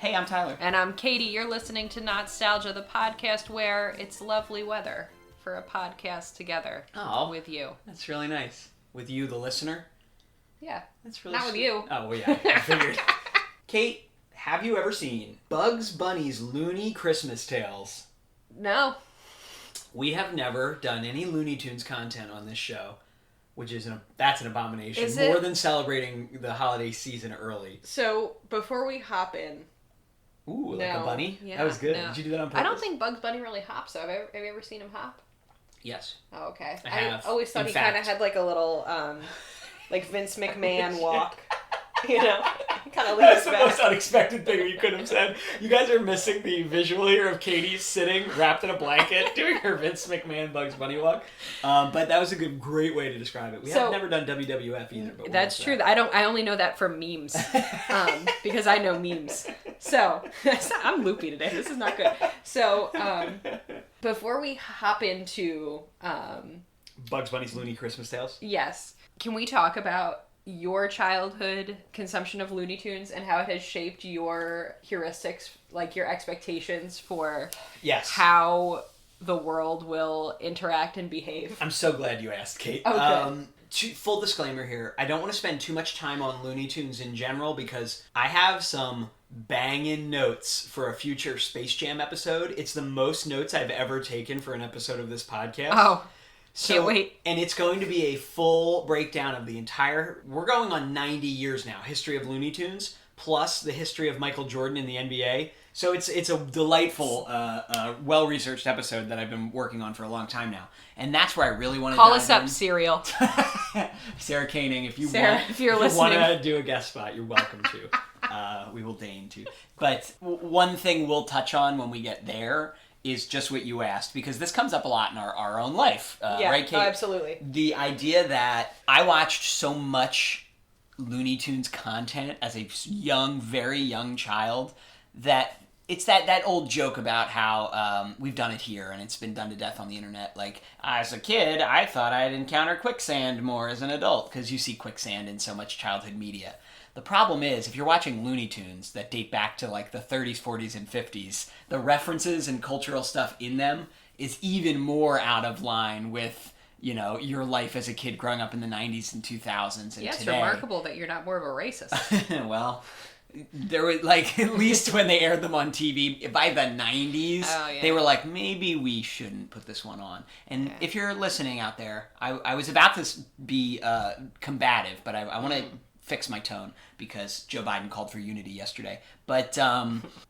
Hey, I'm Tyler. And I'm Katie. You're listening to Not-Stalgia, the podcast where it's lovely weather for a podcast together with you. That's really nice. With you, the listener? Yeah. That's really Not with you. Oh, well, yeah, I figured. Kate, have you ever seen Bugs Bunny's Looney Christmas Tales? No. We have never done any Looney Tunes content on this show, which is that's an abomination. Is More it? than celebrating the holiday season early. So, before we hop in... Ooh, like a bunny? Yeah, that was good. no. Did you do that on purpose? I don't think Bugs Bunny really hops, though. Have you ever seen him hop? Yes. Oh, okay. I have. Always thought In he fact. kind of had like a little, like Vince McMahon walk. You know? Kind of leans That's the back. most unexpected thing you could have said. You guys are missing the visual here of Katie sitting wrapped in a blanket doing her Vince McMahon Bugs Bunny walk. But that was a great way to describe it. We have never done WWF either. But that's true. I only know that from memes because I know memes. So I'm loopy today. This is not good. So before we hop into Bugs Bunny's Looney Christmas Tales. Yes, can we talk about your childhood consumption of Looney Tunes and how it has shaped your heuristics, like your expectations for how the world will interact and behave? I'm so glad you asked, Kate. Oh, good. Full disclaimer here, I don't want to spend too much time on Looney Tunes in general because I have some banging notes for a future Space Jam episode. It's the most notes I've ever taken for an episode of this podcast. Oh, can't wait. And it's going to be a full breakdown of the entire... We're going on 90 years now, history of Looney Tunes, plus the history of Michael Jordan in the NBA. So it's a delightful, well-researched episode that I've been working on for a long time now. And that's where I really want to call us up, Serial. Sarah Koenig, if you're listening. want to do a guest spot, you're welcome to. We will deign to. But one thing we'll touch on when we get there is just what you asked, because this comes up a lot in our own life. Right, Kate? Oh, absolutely. The idea that I watched so much Looney Tunes content as a young, very young child that it's that old joke about how we've done it here and it's been done to death on the internet. Like, as a kid, I thought I'd encounter quicksand more as an adult, because you see quicksand in so much childhood media. The problem is, if you're watching Looney Tunes that date back to like the 30s, 40s, and 50s, the references and cultural stuff in them is even more out of line with, you know, your life as a kid growing up in the 90s and 2000s and today. It's remarkable that you're not more of a racist. Well, there was, like, at least when they aired them on TV, by the 90s, they were like, maybe we shouldn't put this one on. And if you're listening out there, I was about to be combative, but I want to fix my tone because Joe Biden called for unity yesterday. But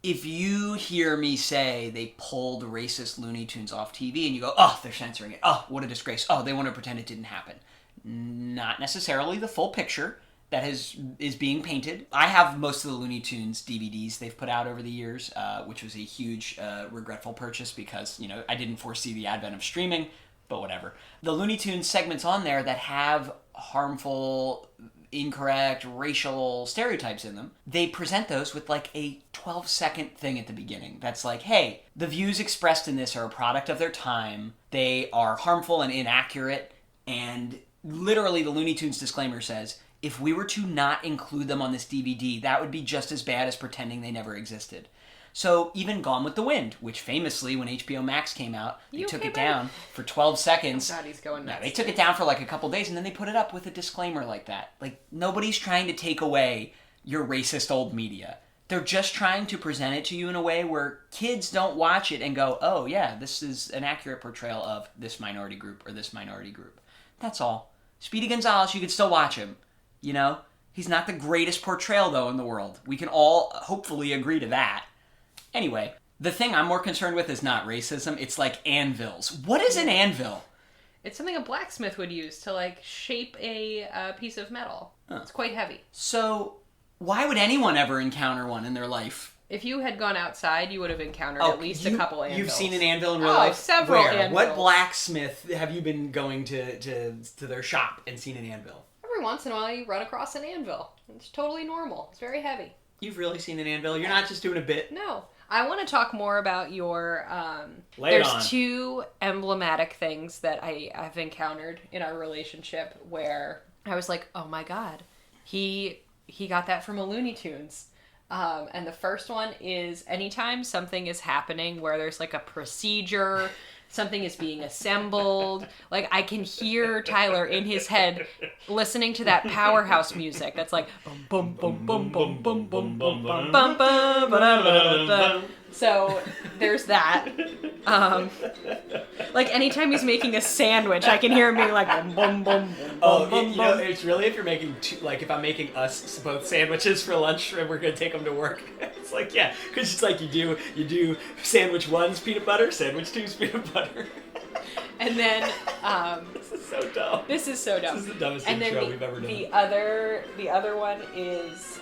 if you hear me say they pulled racist Looney Tunes off TV and you go, oh, they're censoring it. Oh, what a disgrace. Oh, they want to pretend it didn't happen. Not necessarily the full picture that is being painted. I have most of the Looney Tunes DVDs they've put out over the years, which was a huge regretful purchase because, you know, I didn't foresee the advent of streaming, but whatever. The Looney Tunes segments on there that have harmful, incorrect racial stereotypes in them, they present those with like a 12-second thing at the beginning that's like, hey, the views expressed in this are a product of their time, they are harmful and inaccurate, and literally the Looney Tunes disclaimer says, if we were to not include them on this DVD, that would be just as bad as pretending they never existed. So even Gone with the Wind, which famously, when HBO Max came out, they took it down for 12 seconds. Oh God, he's going nuts. No, they took it down for like a couple days, and then they put it up with a disclaimer like that. Like, nobody's trying to take away your racist old media. They're just trying to present it to you in a way where kids don't watch it and go, oh yeah, this is an accurate portrayal of this minority group or this minority group. That's all. Speedy Gonzales, you can still watch him. You know? He's not the greatest portrayal, though, in the world. We can all hopefully agree to that. Anyway, the thing I'm more concerned with is not racism, it's like anvils. What is an anvil? It's something a blacksmith would use to, like, shape a piece of metal. Huh. It's quite heavy. So, why would anyone ever encounter one in their life? If you had gone outside, you would have encountered at least a couple anvils. You've seen an anvil in real life? Several anvils. What blacksmith have you been going to their shop and seen an anvil? Every once in a while, you run across an anvil. It's totally normal. It's very heavy. You've really seen an anvil? You're not just doing a bit? No. I want to talk more about your... Lay it on. There's two emblematic things that I've encountered in our relationship where I was like, oh my God, he got that from a Looney Tunes. And the first one is anytime something is happening where there's like a procedure, something is being assembled. Like I can hear Tyler in his head listening to that powerhouse music that's like bum bum bum bum bum bum bum bum bum bum bum. So there's that. Like anytime he's making a sandwich, I can hear him being like bum bum bum. You know, it's really if you're making if I'm making us both sandwiches for lunch and we're gonna take them to work. It's like because it's like you do sandwich 1's peanut butter, sandwich 2's peanut butter. And then this is so dumb. This is so dumb. This is the dumbest intro we've ever done. The other one is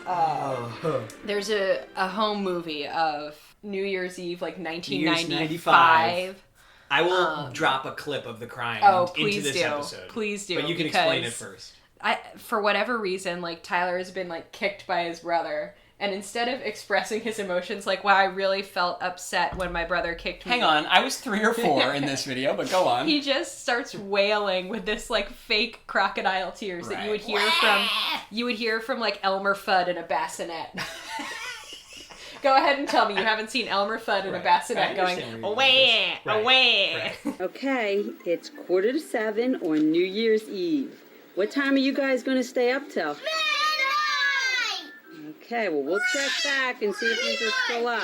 there's a home movie of New Year's Eve, like 1995. I will drop a clip of the crying into this episode. Please do. But you can explain it first. For whatever reason, like Tyler has been like kicked by his brother. And instead of expressing his emotions, like, wow, I really felt upset when my brother kicked me. Hang on, I was 3 or 4 in this video, but go on. He just starts wailing with this, like, fake crocodile tears that you would hear from, like, Elmer Fudd in a bassinet. Go ahead and tell me you haven't seen Elmer Fudd in a bassinet going, away, away. Okay, it's 6:45 on New Year's Eve. What time are you guys going to stay up till? Okay, well, we'll check back and see if these are still up.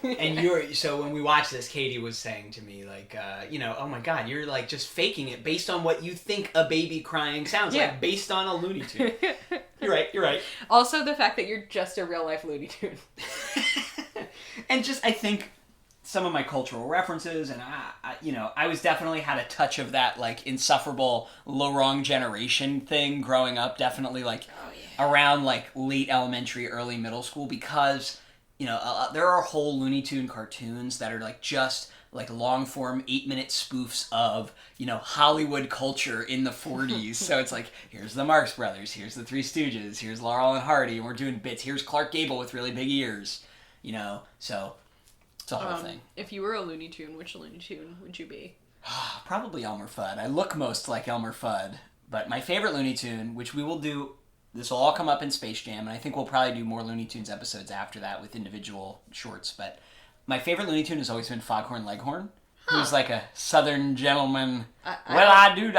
And so when we watched this, Katie was saying to me, like, oh my God, you're like just faking it based on what you think a baby crying sounds like, based on a Looney Tune. You're right. Also, the fact that you're just a real life Looney Tune. And just, I think, some of my cultural references, and I was definitely had a touch of that like insufferable wrong generation thing growing up. Definitely like around like late elementary, early middle school, because there are whole Looney Tune cartoons that are like just like long form 8-minute spoofs of Hollywood culture in the 40s. So it's like, here's the Marx Brothers, here's the Three Stooges, here's Laurel and Hardy, and we're doing bits. Here's Clark Gable with really big ears. So. It's a whole thing. If you were a Looney Tune, which Looney Tune would you be? Probably Elmer Fudd. I look most like Elmer Fudd. But my favorite Looney Tune, which we will do, this will all come up in Space Jam, and I think we'll probably do more Looney Tunes episodes after that with individual shorts. But my favorite Looney Tune has always been Foghorn Leghorn, who's like a Southern gentleman. I do.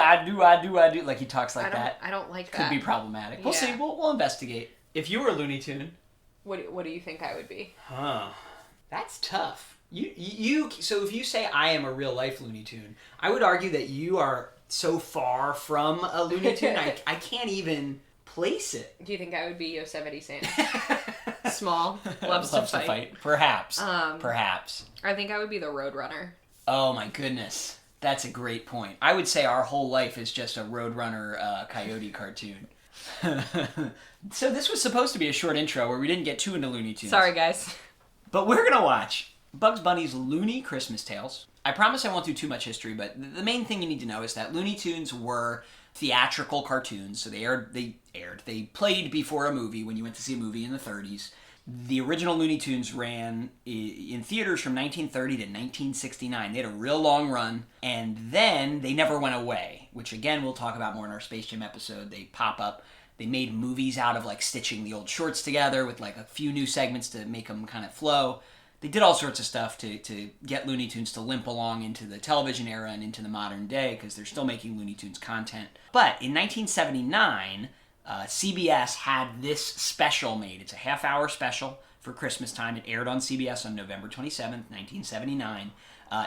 Like he talks like that. I don't like that. Could be problematic. We'll see. We'll investigate. If you were a Looney Tune, what do you think I would be? That's tough. So if you say I am a real life Looney Tune, I would argue that you are so far from a Looney Tune, I can't even place it. Do you think I would be Yosemite Sam? Small, loves to fight. Perhaps. I think I would be the Roadrunner. Oh my goodness. That's a great point. I would say our whole life is just a Roadrunner coyote cartoon. So this was supposed to be a short intro where we didn't get too into Looney Tunes. Sorry, guys. But we're going to watch Bugs Bunny's Looney Christmas Tales. I promise I won't do too much history, but the main thing you need to know is that Looney Tunes were theatrical cartoons. So they played before a movie when you went to see a movie in the 30s. The original Looney Tunes ran in theaters from 1930 to 1969. They had a real long run, and then they never went away, which again we'll talk about more in our Space Jam episode. They pop up. They made movies out of like stitching the old shorts together with like a few new segments to make them kind of flow. They did all sorts of stuff to get Looney Tunes to limp along into the television era and into the modern day because they're still making Looney Tunes content. But in 1979, CBS had this special made. It's a half-hour special for Christmas time. It aired on CBS on November 27th, 1979.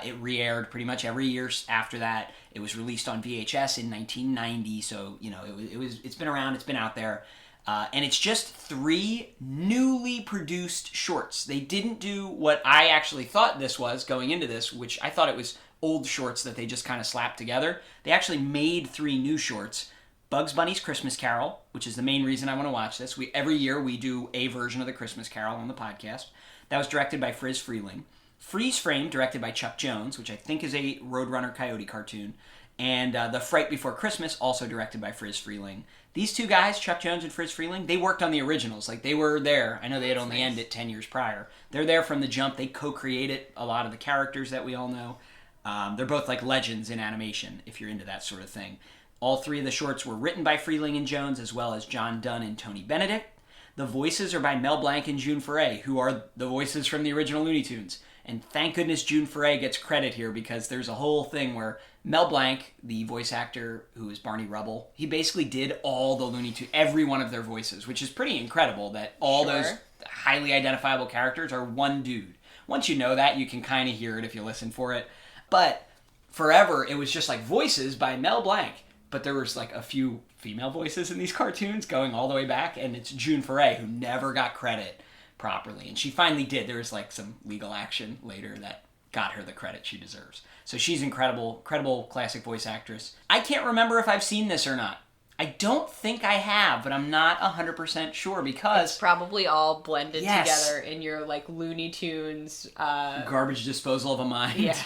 It re-aired pretty much every year after that. It was released on VHS in 1990, so it's been around, it's been out there. And it's just 3 newly produced shorts. They didn't do what I actually thought this was going into this, which I thought it was old shorts that they just kind of slapped together. They actually made 3 new shorts. Bugs Bunny's Christmas Carol, which is the main reason I want to watch this. Every year we do a version of the Christmas Carol on the podcast. That was directed by Friz Freleng. Freeze Frame, directed by Chuck Jones, which I think is a Roadrunner Coyote cartoon. And The Fright Before Christmas, also directed by Friz Freleng. These 2 guys, Chuck Jones and Friz Freleng, they worked on the originals. Like, they were there. I know they had only ended 10 years prior. They're there from the jump. They co-created a lot of the characters that we all know. They're both like legends in animation, if you're into that sort of thing. All 3 of the shorts were written by Freeling and Jones, as well as John Dunn and Tony Benedict. The voices are by Mel Blanc and June Foray, who are the voices from the original Looney Tunes. And thank goodness June Foray gets credit here, because there's a whole thing where Mel Blanc, the voice actor who is Barney Rubble, he basically did all the Looney Tunes, every one of their voices, which is pretty incredible that all those highly identifiable characters are one dude. Once you know that, you can kind of hear it if you listen for it. But forever, it was just like voices by Mel Blanc. But there was like a few female voices in these cartoons going all the way back, and it's June Foray who never got credit properly. And she finally did. There was like some legal action later that got her the credit she deserves. So she's incredible classic voice actress. I can't remember if I've seen this or not. I don't think I have, but I'm not 100% sure because... It's probably all blended together in your, like, Looney Tunes... garbage disposal of a mind. Yeah.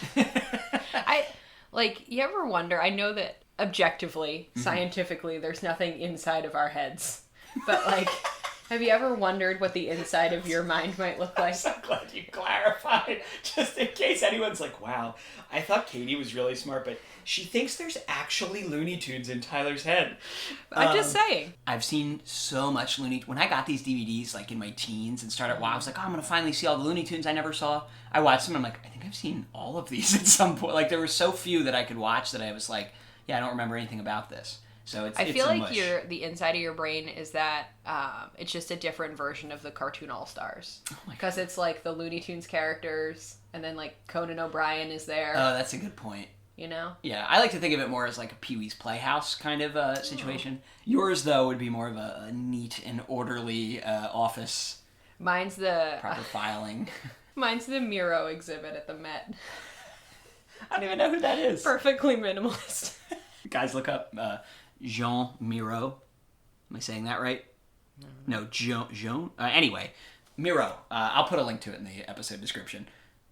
You ever wonder, I know that objectively, scientifically, there's nothing inside of our heads. But, like, have you ever wondered what the inside of your mind might look like? I'm so glad you clarified, just in case anyone's like, wow, I thought Katie was really smart, but she thinks there's actually Looney Tunes in Tyler's head. I'm just saying. I've seen so much Looney Tunes. When I got these DVDs, like, in my teens and started, I was like, oh, I'm going to finally see all the Looney Tunes I never saw. I watched them, and I'm like, I think I've seen all of these at some point. Like, there were so few that I could watch that I was like, yeah, I don't remember anything about this. So I feel like the inside of your brain is that it's just a different version of the cartoon All-Stars. Because it's like the Looney Tunes characters, and then like Conan O'Brien is there. Oh, that's a good point. You know? Yeah, I like to think of it more as like a Pee-wee's Playhouse kind of situation. Yours, though, would be more of a neat and orderly office. Mine's the... proper filing. Mine's the Miro exhibit at the Met. I don't even know who that is. Perfectly minimalist. Guys, look up... Jean Miro. Am I saying that right? No, Jean. Anyway, Miro. I'll put a link to it in the episode description.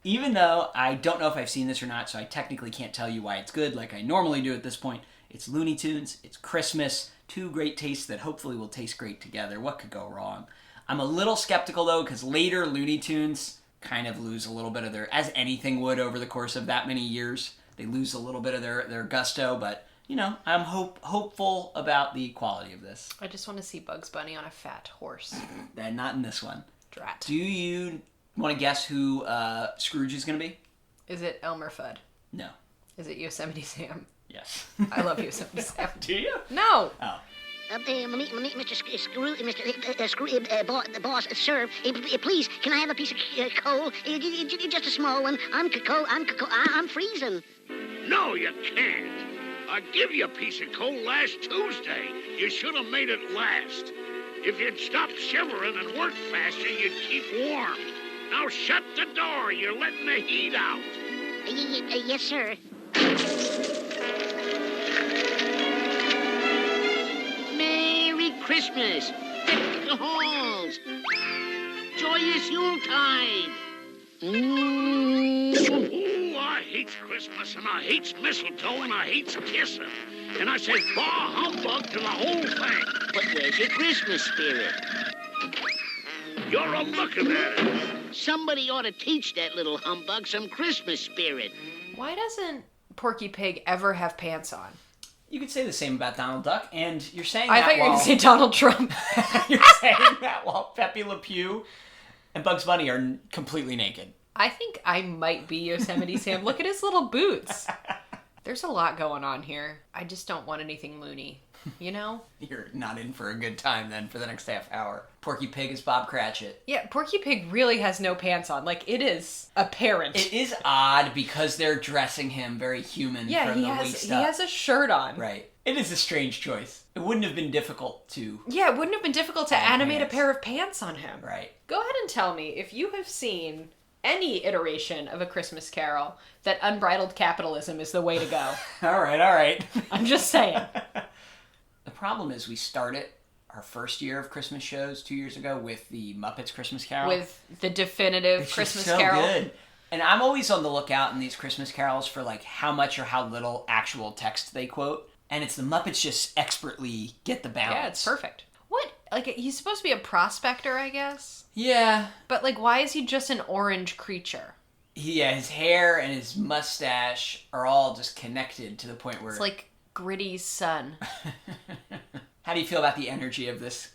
Even though I don't know if I've seen this or not, so I technically can't tell you why it's good like I normally do at this point. It's Looney Tunes. It's Christmas. 2 great tastes that hopefully will taste great together. What could go wrong? I'm a little skeptical, though, because later Looney Tunes kind of lose a little bit of their... as anything would over the course of that many years. They lose a little bit of their gusto, but... you know, I'm hopeful about the quality of this. I just want to see Bugs Bunny on a fat horse. And not in this one. Drat. Do you want to guess who Scrooge is going to be? Is it Elmer Fudd? No. Is it Yosemite Sam? Yes. I love Yosemite Sam. Do you? No. Oh. Mr. Scrooge, the boss, sir, please, can I have a piece of coal? Just a small one. I'm freezing. No, you can't. I give you a piece of coal last Tuesday. You should have made it last. If you'd stop shivering and work faster, you'd keep warm. Now shut the door. You're letting the heat out. Yes, sir. Merry Christmas. Deck the halls. Joyous Yuletide. Ooh, I hates Christmas, and I hates mistletoe, and I hates kissing. And I says, bah humbug to the whole thing. But where's your Christmas spirit? You're a-looking at it. Somebody ought to teach that little humbug some Christmas spirit. Why doesn't Porky Pig ever have pants on? You could say the same about Donald Duck, and you're saying I thought you were going to say Donald Trump. You're saying that while Pepe Le Pew and Bugs Bunny are completely naked. I think I might be Yosemite Sam. Look at his little boots. There's a lot going on here. I just don't want anything loony, you know? You're not in for a good time then for the next half hour. Porky Pig is Bob Cratchit. Yeah, Porky Pig really has no pants on. Like, it is apparent. It is odd because they're dressing him very human from the waist up. He has a shirt on. Right. It is a strange choice. It wouldn't have been difficult to... Yeah, it wouldn't have been difficult to animate a pair of pants on him. Right. Go ahead and tell me if you have seen any iteration of A Christmas Carol that unbridled capitalism is the way to go. All right. I'm just saying. The problem is we started our first year of Christmas shows 2 years ago with the Muppets Christmas Carol. With the definitive Christmas Carol. Good. And I'm always on the lookout in these Christmas carols for like how much or how little actual text they quote. And it's the Muppets just expertly get the balance. Yeah, it's perfect. What? Like, he's supposed to be a prospector, I guess? Yeah. But, like, why is he just an orange creature? his hair and his mustache are all just connected to the point where... It's like Gritty's son. How do you feel about the energy of this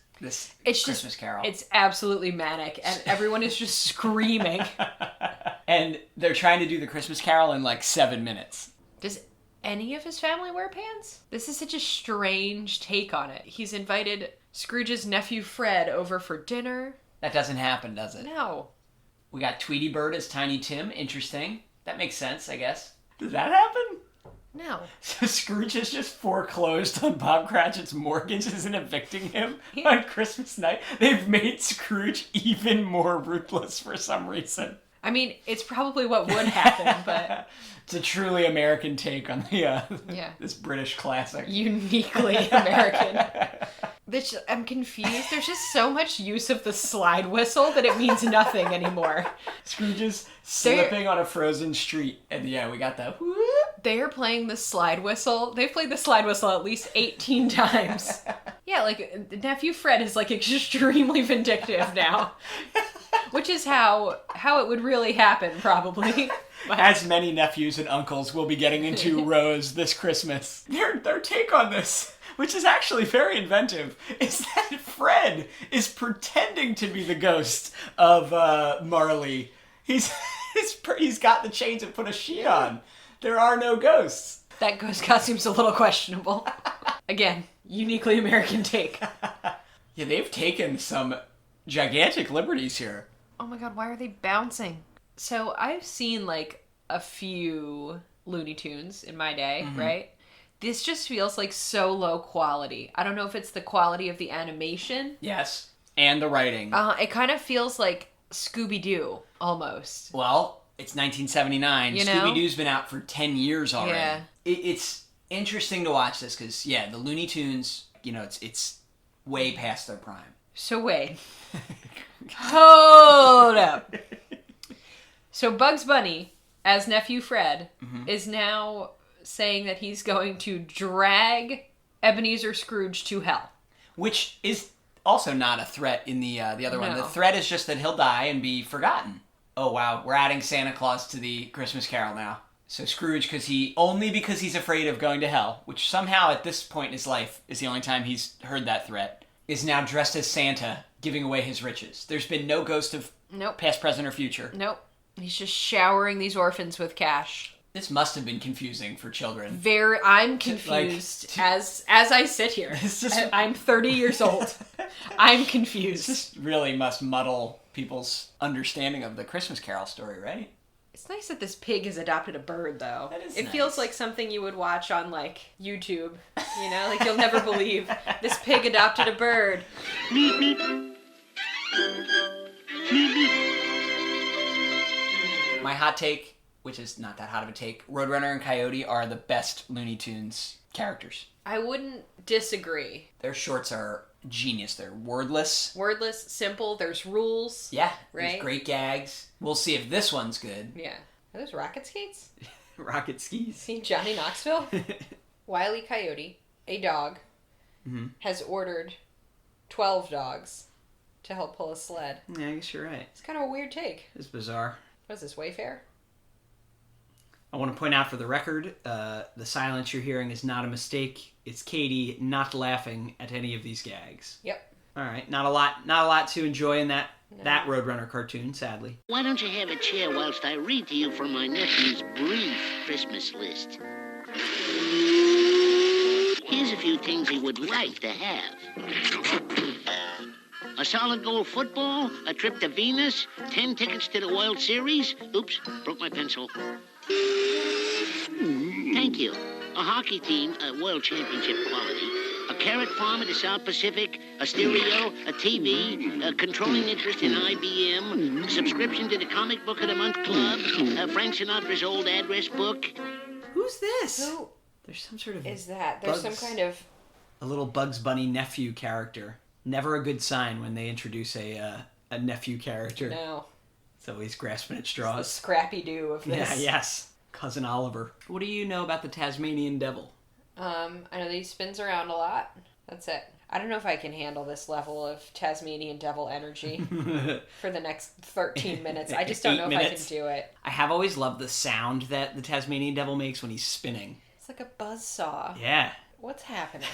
Christmas Carol? It's absolutely manic, and everyone is just screaming. And they're trying to do the Christmas Carol in like 7 minutes. Does any of his family wear pants? This is such a strange take on it. He's invited Scrooge's nephew Fred over for dinner. That doesn't happen, does it? No. We got Tweety Bird as Tiny Tim. Interesting. That makes sense, I guess. Does that happen? No. So Scrooge has just foreclosed on Bob Cratchit's mortgage and evicting him on Christmas night. They've made Scrooge even more ruthless for some reason. I mean, it's probably what would happen, but... It's a truly American take on the this British classic. Uniquely American. I'm confused. There's just so much use of the slide whistle that it means nothing anymore. Scrooge is slipping on a frozen street. And yeah, we got that. They are playing the slide whistle. They've played the slide whistle at least 18 times. Yeah, like, nephew Fred is, like, extremely vindictive now. Which is how it would really happen, probably. As many nephews and uncles will be getting into Rose this Christmas. Their take on this, which is actually very inventive, is that Fred is pretending to be the ghost of Marley. He's got the chains and put a sheet on. There are no ghosts. That ghost costume's a little questionable. Again, uniquely American take. Yeah, they've taken some gigantic liberties here. Oh my god, why are they bouncing? So I've seen like a few Looney Tunes in my day, right? This just feels like so low quality. I don't know if it's the quality of the animation. Yes, and the writing. It kind of feels like Scooby-Doo, almost. Well, it's 1979. You know? Scooby-Doo's been out for 10 years already. Yeah. It's interesting to watch this because, yeah, the Looney Tunes, it's way past their prime. So wait. Hold up. So Bugs Bunny, as nephew Fred, is now saying that he's going to drag Ebenezer Scrooge to hell. Which is also not a threat in the other one. The threat is just that he'll die and be forgotten. Oh, wow. We're adding Santa Claus to the Christmas Carol now. So Scrooge, because he's afraid of going to hell, which somehow at this point in his life is the only time he's heard that threat, is now dressed as Santa, giving away his riches. There's been no ghost of past, present, or future. Nope. He's just showering these orphans with cash. This must have been confusing for children. I'm confused as I sit here. I'm 30 years old. I'm confused. This really must muddle people's understanding of the Christmas Carol story, right? It's nice that this pig has adopted a bird, though. That is It nice. feels like something you would watch on, like, YouTube. You know? Like, you'll never believe this pig adopted a bird. Meep, meep. Meep, meep. My hot take, which is not that hot of a take, Roadrunner and Coyote are the best Looney Tunes characters. I wouldn't disagree. Their shorts are genius. They're wordless. Wordless, simple, there's rules. Yeah, right? There's great gags. We'll see if this one's good. Yeah. Are those rocket skates? Rocket skis. See Johnny Knoxville? Wile E. Coyote, a dog, has ordered 12 dogs to help pull a sled. Yeah, I guess you're right. It's kind of a weird take. It's bizarre. What is this, Wayfair? I want to point out for the record, the silence you're hearing is not a mistake. It's Katie not laughing at any of these gags. Yep. All right, not a lot to enjoy in that Roadrunner cartoon, sadly. Why don't you have a chair whilst I read to you from my nephew's brief Christmas list? Here's a few things he would like to have. A solid gold football, a trip to Venus, 10 tickets to the World Series. Oops, broke my pencil. Thank you. A hockey team, World Championship quality. A carrot farm in the South Pacific, a stereo, a TV, a controlling interest in IBM, a subscription to the Comic Book of the Month Club, Frank Sinatra's old address book. Who's this? Who There's some sort of... is that? There's some kind of... A little Bugs Bunny nephew character. Never a good sign when they introduce a nephew character. No. It's always grasping at The straws. Scrappy-Doo of this. Yeah, yes. Cousin Oliver. What do you know about the Tasmanian Devil? I know that he spins around a lot. That's it. I don't know if I can handle this level of Tasmanian devil energy for the next 13 minutes. I just don't know if I can do it. I have always loved the sound that the Tasmanian devil makes when he's spinning. It's like a buzzsaw. Yeah. What's happening?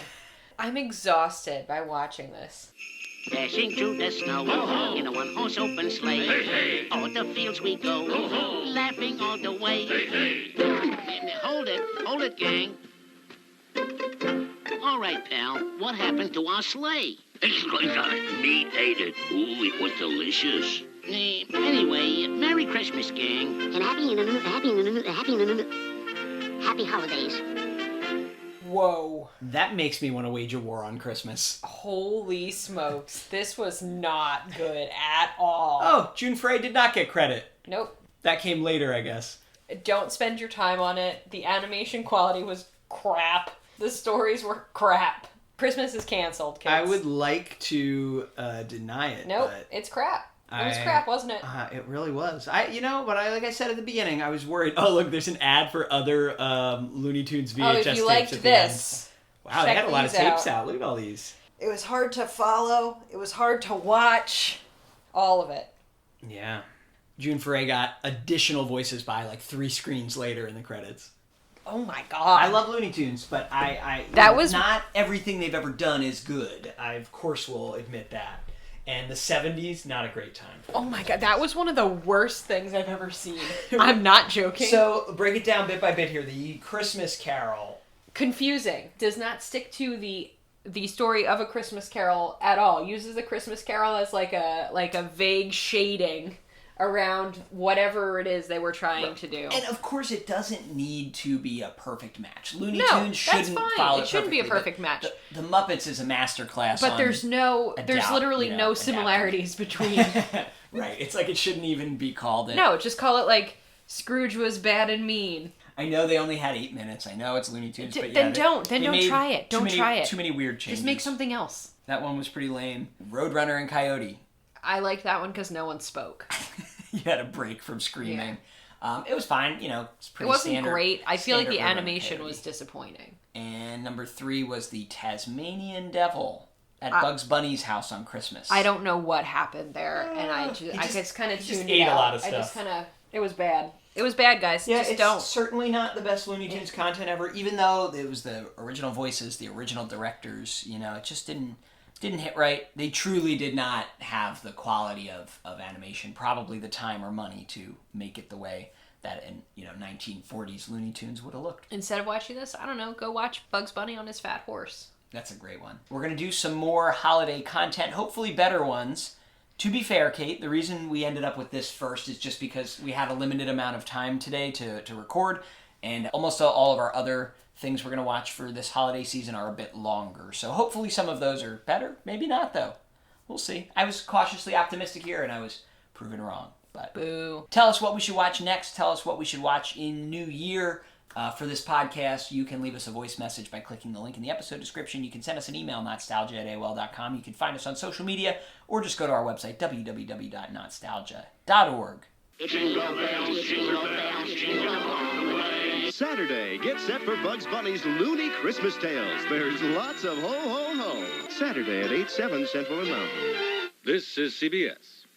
I'm exhausted by watching this. Dashing through the snow in a one-horse open sleigh. Hey, hey. O'er the fields we go, laughing all the way. Hey, hey. Hold it, gang. All right, pal, what happened to our sleigh? Me ate it. Ooh, it was delicious. Anyway, Merry Christmas, gang. And happy holidays. Whoa. That makes me want to wage a war on Christmas. Holy smokes. This was not good at all. Oh, June Foray did not get credit. Nope. That came later, I guess. Don't spend your time on it. The animation quality was crap. The stories were crap. Christmas is canceled, kids. I would like to deny it. Nope, it's crap. It was crap, wasn't it? It really was. Like I said at the beginning, I was worried. Oh, look, there's an ad for other Looney Tunes VHS tapes. Oh, if you liked this, wow, they had a lot of tapes out. Look at all these. It was hard to follow. It was hard to watch. All of it. Yeah. June Foray got additional voices by like 3 screens later in the credits. Oh my god. I love Looney Tunes, but not everything they've ever done is good. I, of course, will admit that. And the 70s, not a great time. Oh my god, that was one of the worst things I've ever seen. I'm not joking. So, break it down bit by bit here. The Christmas Carol. Confusing. Does not stick to the story of A Christmas Carol at all. Uses A Christmas Carol as like a vague shading around whatever it is they were trying to do. And of course it doesn't need to be a perfect match. Looney Tunes shouldn't follow it shouldn't be a perfect match. The Muppets is a masterclass. But there's literally no similarities between. Right. It's like it shouldn't even be called it. No, just call it like Scrooge was bad and mean. I know they only had 8 minutes. I know it's Looney Tunes, but then don't try it. Don't try it. Too many weird changes. Just make something else. That one was pretty lame. Roadrunner and Coyote. I liked that one because no one spoke. You had a break from screaming. Yeah. It was fine. It's pretty. It wasn't standard, great. I feel like the animation was disappointing. And number 3 was the Tasmanian Devil at Bugs Bunny's house on Christmas. I don't know what happened there, and I just kind of tuned ate out. A lot of stuff. It was bad. It was bad, guys. Yeah, just don't. Certainly not the best Looney Tunes content ever. Even though it was the original voices, the original directors, it just didn't hit right. They truly did not have the quality of animation, probably the time or money to make it the way that in 1940s Looney Tunes would have looked. Instead of watching this, I don't know, go watch Bugs Bunny on his fat horse. That's a great one. We're going to do some more holiday content, hopefully better ones. To be fair, Kate, the reason we ended up with this first is just because we had a limited amount of time today to record, and almost all of our other things we're going to watch for this holiday season are a bit longer. So hopefully some of those are better. Maybe not, though. We'll see. I was cautiously optimistic here, and I was proven wrong. But boo. Tell us what we should watch next. Tell us what we should watch in New Year. For this podcast, you can leave us a voice message by clicking the link in the episode description. You can send us an email, notstalgia@AOL.com. You can find us on social media, or just go to our website, www.notstalgia.org. Jingle bells, jingle bells, jingle all the way. Saturday, get set for Bugs Bunny's Looney Christmas Tales. There's lots of ho, ho, ho. Saturday at 8/7 Central and Mountain. This is CBS.